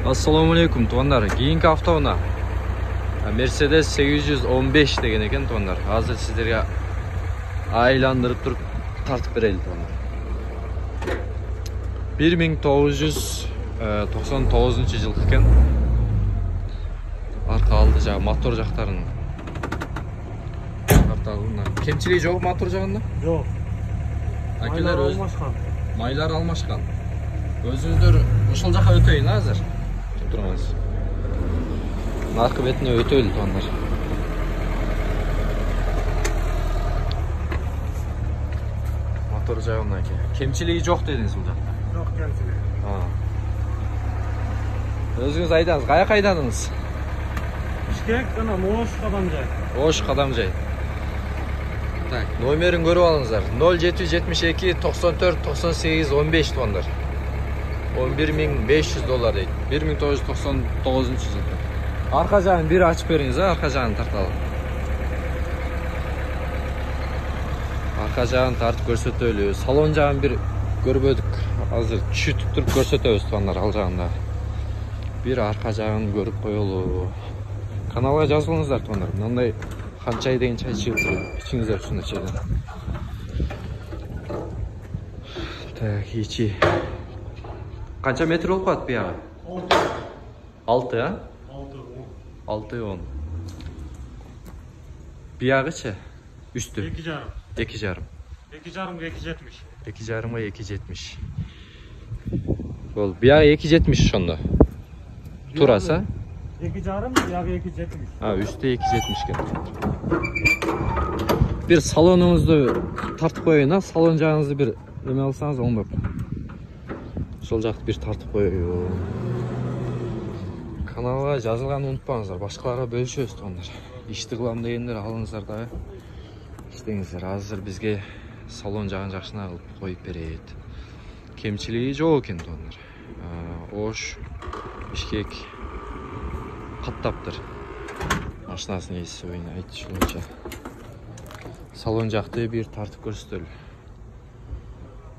Assalamu alaikum tuğanlar. Keyinki hafta Mercedes 815 деген ekan tuğanlar. Hazır sizlerge aylandırıp durup tartıp bereli tuğanlar. 1999 yıl ekan. Arka aldı jağı motor jақтарын kemçiliği жоқ motor жағында? Жоқ. Akılar maylar almaşkan. Özünüzдөр ушул жака өтөйүн азыр. Турыңыз. Аркы бетине өтөлү тугандар. Мотор жагына кемчилиги жок дедиңиз бул жакта. Жоқ кемчилиги. Өзүңүз айдаңыз, каяка айдадыңыз? Бишкек жана Ош Кадамжай. Ош Кадамжай. Так, номерин көрүп алыңыздар. 0772 94 98 15 тугандар. $11.500 deydi. 1999 yılda. Arka jağını biri açıp veriniz, arka jağını tartalım. Arka jağını tartıp görsetölü. Salon jağını bir görбөдүк. Hazır çütüp durup görsetöbüz tuğanlar al jağında. Bir arka jağını görüp koyulu. Kanalga жазылыңыздар туғандар. Мындай хан чай деген чай içingizler şunda çaydan. Так, içi. Qancha metr olub qoladi bu yoqqa? 6, ha? 6, 10. Bu yog'ichi? Üstü. 2,5. 2,5. 2,5 2,70. 2,5 2,70. Bol. Bu yoqqa 2,70 şonda. Turasa? 2,5, bu yoqqa 2,70. Ha, üstü 2,70 ekan. Bir salonunuzdu tartып koyun ha, salon жағыңызды bir neme alsanız oңдоп. Сол жақты bir tartıp koyuyor. Kanalga жазылганды unutpаңыздар, башкаларга бөлүшөбүз тугандар. Ишти кылам дегендер алыңыздар да. İştеңиздер. Азыр бизге салон жагын жакшына кылып коюп берет. Кемчилиги жок экен тугандар. Ош, Бишкек каттаптыр. Машинасын ээси ойуна айтышууча. Салон жакты bir тартып көрсөтөлү.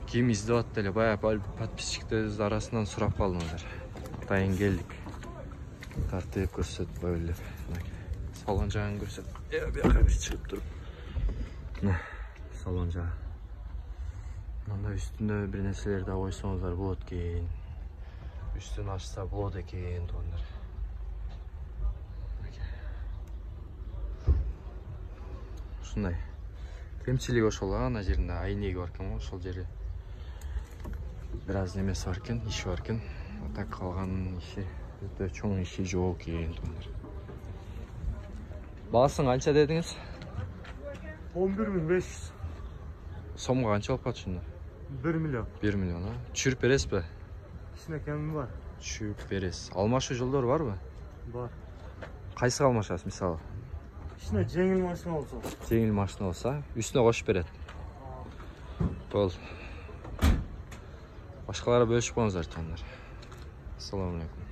Kim izleyip attılar, bayağı подписчиктерimiz arasından surap kaldınızlar. Atayın geldik. Tartıp görsет böyle. Salon jağını görsет. Bir çıkıp durup. Salon jağı. Manda üstünde bir nesneler daha koysanızlar болады eкен. Üstünü açsa болады eкен tuğanlar. Şunday. Кемчилиги ошол ана жеринде айнеги бар экен го, ошол жери biraz nemesi var eкен, işi var eкен. Так калган иши өтө чоң иши жок экен тугандар. Баасын канча дедиңиз? 11.500. Сомго канча болуп калат ушунда? 1 milyon. 1 milyon ha. Çürüp beresizби? İçine kemi var. Çürüp beresiz. Almaşуу жолдор барбы? Бар. Кайсыга алмашасыз мисалы? İçine жеңил машина olsa. Жеңил машина болса, үстүнө кошуп берет. Бол. Башкаларга бөлүшүп коюңуздар тугандар. Ассаламу алейкум.